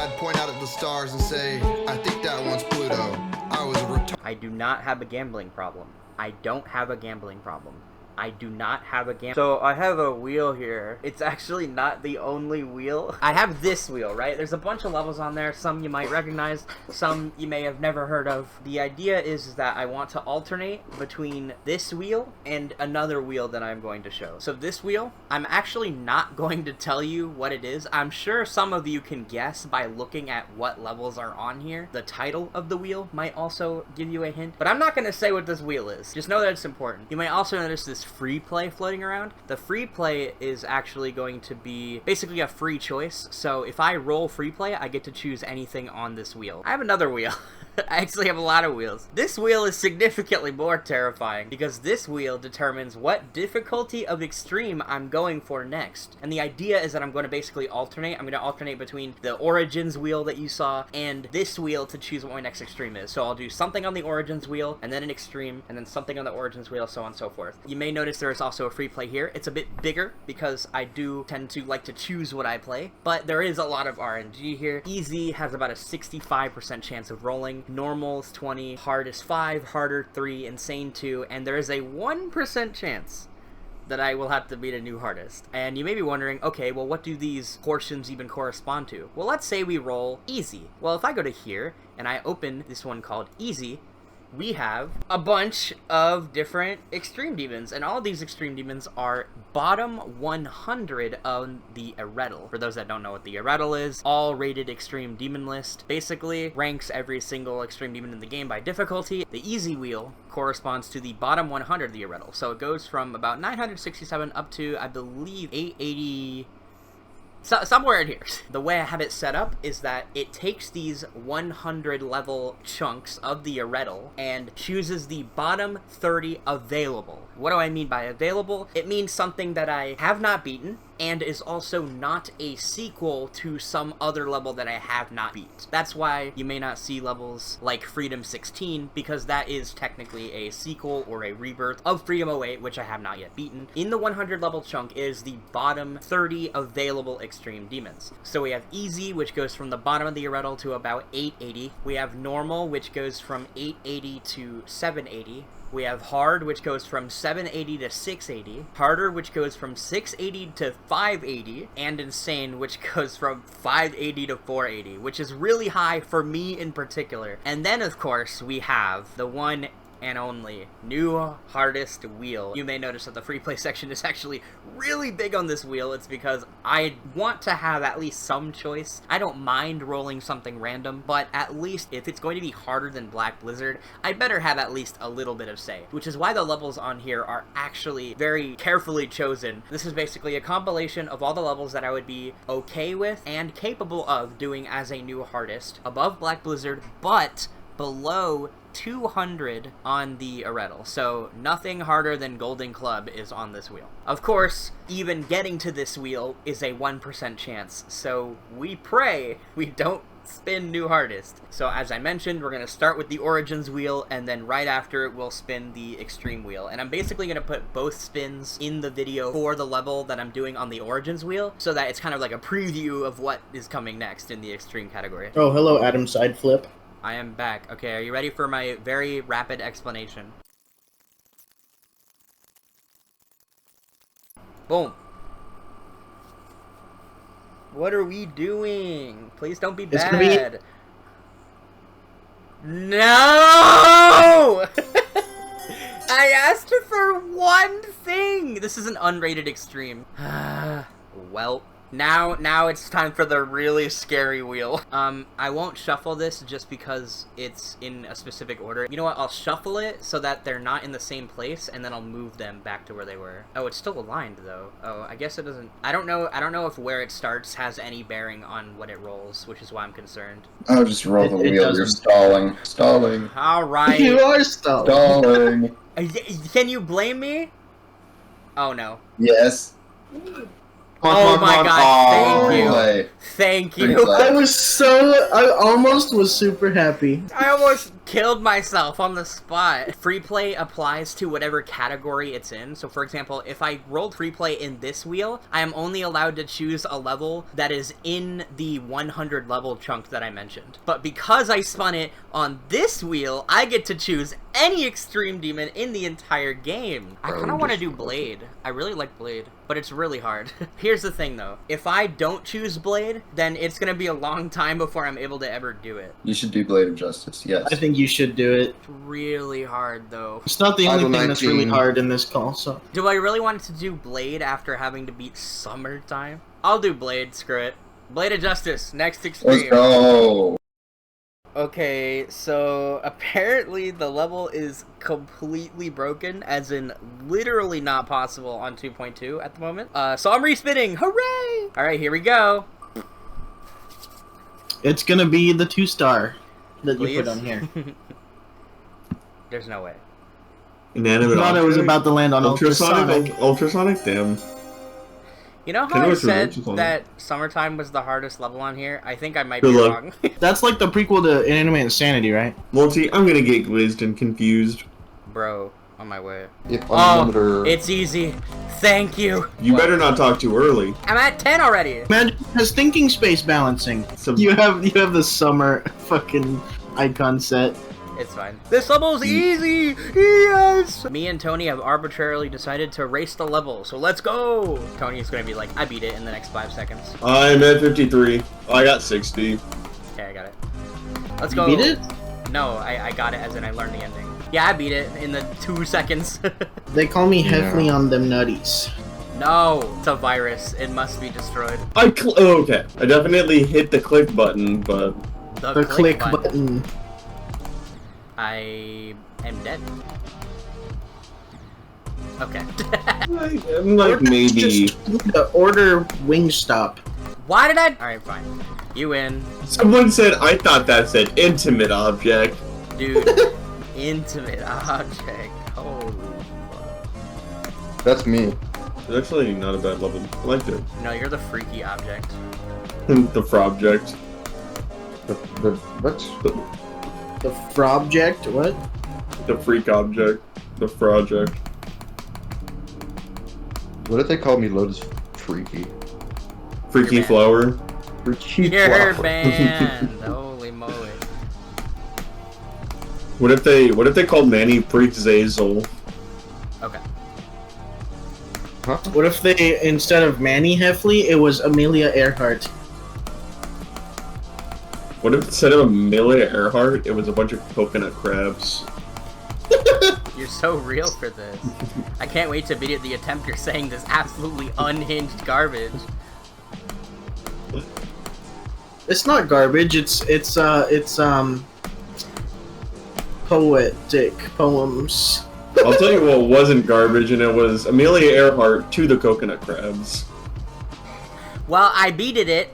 I'd point out at the stars and say, I think that one's Pluto. I was a retard. I do not have a gambling problem. I don't have a gambling problem. I do not have a So I have a wheel here. It's actually not the only wheel. I have this wheel, right? There's a bunch of levels on there. Some you might recognize, some you may have never heard of. The idea is that I want to alternate between this wheel and another wheel that I'm going to show. So this wheel, I'm actually not going to tell you what it is. I'm sure some of you can guess by looking at what levels are on here. The title of the wheel might also give you a hint, but I'm not going to say what this wheel is. Just know that it's important. You might also notice this free play floating around. The free play is actually going to be basically a free choice. So if I roll free play, I get to choose anything on this wheel. I have another wheel. I actually have a lot of wheels. This wheel is significantly more terrifying because this wheel determines what difficulty of extreme I'm going for next. And the idea is that I'm going to basically alternate. I'm going to alternate between the Origins wheel that you saw and this wheel to choose what my next extreme is. So I'll do something on the Origins wheel and then an extreme and then something on the Origins wheel, so on and so forth. You may notice there is also a free play here. It's a bit bigger because I do tend to like to choose what I play, but there is a lot of RNG here. Easy has about a 65% chance of rolling. Normal is 20, hard is 5, harder 3, insane 2, and there is a 1% chance that I will have to beat a new hardest. And you may be wondering, okay, well, what do these portions even correspond to? Well, let's say we roll easy. Well, if I go to here and I open this one called easy, we have a bunch of different extreme demons, and all of these extreme demons are bottom 100 of the UNRATED. For those that don't know what the UNRATED is, all rated extreme demon list basically ranks every single extreme demon in the game by difficulty. The easy wheel corresponds to the bottom 100 of the UNRATED, so it goes from about 967 up to, I believe, 880. Somewhere in here. The way I have it set up is that it takes these 100 level chunks of the UNRATED and chooses the bottom 30 available. What do I mean by available? It means something that I have not beaten and is also not a sequel to some other level that I have not beat. That's why you may not see levels like Freedom 16, because that is technically a sequel or a rebirth of Freedom 08, which I have not yet beaten. In the 100 level chunk is the bottom 30 available extreme demons. So we have easy, which goes from the bottom of the UNRATED to about 880. We have normal, which goes from 880 to 780. We have hard, which goes from 780 to 680, harder, which goes from 680 to 580, and insane, which goes from 580 to 480, which is really high for me in particular. And then, of course, we have the one and only new hardest wheel. You may notice that the free play section is actually really big on this wheel. It's because I want to have at least some choice. I don't mind rolling something random, but at least if it's going to be harder than Black Blizzard, I better have at least a little bit of say, which is why the levels on here are actually very carefully chosen. This is basically a compilation of all the levels that I would be okay with and capable of doing as a new hardest, above Black Blizzard, but below 200 on the UNRATED. So nothing harder than Golden Club is on this wheel. Of course, even getting to this wheel is a 1% chance, so we pray we don't spin new hardest. So as I mentioned, we're going to start with the Origins wheel, and then right after it we'll spin the Extreme wheel. And I'm basically going to put both spins in the video for the level that I'm doing on the Origins wheel, so that it's kind of like a preview of what is coming next in the Extreme category. Oh, hello, Adam Sideflip. I am back. Okay, are you ready for my very rapid explanation? Boom. What are we doing? Please don't be bad. No! I asked for one thing! This is an unrated extreme. Well, now it's time for the really scary wheel. I won't shuffle this just because it's in a specific order. You know what? I'll shuffle it so that they're not in the same place, and then I'll move them back to where they were. Oh, it's still aligned though. Oh, I guess it doesn't. I don't know if where it starts has any bearing on what it rolls, which is why I'm concerned. Oh, just roll the wheel. You're stalling. Stalling. All right. You are stalling. Stalling. Can you blame me? Oh no. Yes. Oh my god, thank you. Thank you. I almost was super happy. I almost killed myself on the spot. Free play applies to whatever category it's in. So for example, if I rolled free play in this wheel, I am only allowed to choose a level that is in the 100 level chunk that I mentioned. But because I spun it on this wheel, I get to choose any extreme demon in the entire game. I kind of want to do Blade. I really like Blade, but it's really hard. Here's the thing though, if I don't choose Blade, then it's gonna be a long time before I'm able to ever do it. You should do Blade of Justice, yes. I think you should do it. It's really hard though. It's not the only Idle thing that's really 19. hard in this call, so. Do I really want to do Blade after having to beat Summertime? I'll do Blade, screw it. Blade of Justice, next extreme. Let's go! Okay, so apparently the level is completely broken, as in literally not possible on 2.2 at the moment. So I'm respinning, hooray! Alright, here we go. It's gonna be the 2-star that Please? you put on here. There's no way. Inanimate I thought it was object? about to land on ultrasonic. Ultrasonic? Damn. You know I how know I it's said religious on that Summertime was the hardest level on here? I think I might Good be luck. wrong. That's like the prequel to Inanimate Insanity, right? Multi, I'm gonna get glazed and confused. Bro, on my way. If Oh, unlimited. it's easy. Thank you. You What? better not talk too early. I'm at 10 already. Imagine it has thinking space balancing. Some- You have the summer fucking icon set. It's fine. This level's easy! Yes! Me and Tony have arbitrarily decided to race the level, so let's go! Tony's gonna be like, I beat it in the next 5 seconds. I'm at 53. I got 60. Okay, I got it. Let's You go. beat it? No, I got it as in I learned the ending. Yeah, I beat it in the 2 seconds. They call me Yeah. Heffley on them nutties. No! It's a virus. It must be destroyed. Oh, okay. I definitely hit the click button, but The click button. I am dead. Okay. I'm like maybe. Just the order Wingstop. Why did I? Alright, fine. You win. Someone said I thought that said intimate object. Dude. Intimate object. Holy fuck. That's me. It's actually not a bad level. I liked it. No, you're the freaky object. The frobject. What? The frobject? What? The freak object. The project. What if they call me Lotus Freaky? Freaky You're flower. Freaky You're flower. banned. Holy moly. What if they called Manny Freak Zazel? Okay. Huh? What if they, instead of MannyHeffley, it was Amelia Earhart? What if instead of Amelia Earhart, it was a bunch of coconut crabs? You're so real for this. I can't wait to beat the attempt you're saying this absolutely unhinged garbage. It's not garbage. It's poetic poems. I'll tell you what wasn't garbage, and it was Amelia Earhart to the coconut crabs. Well, I beated it.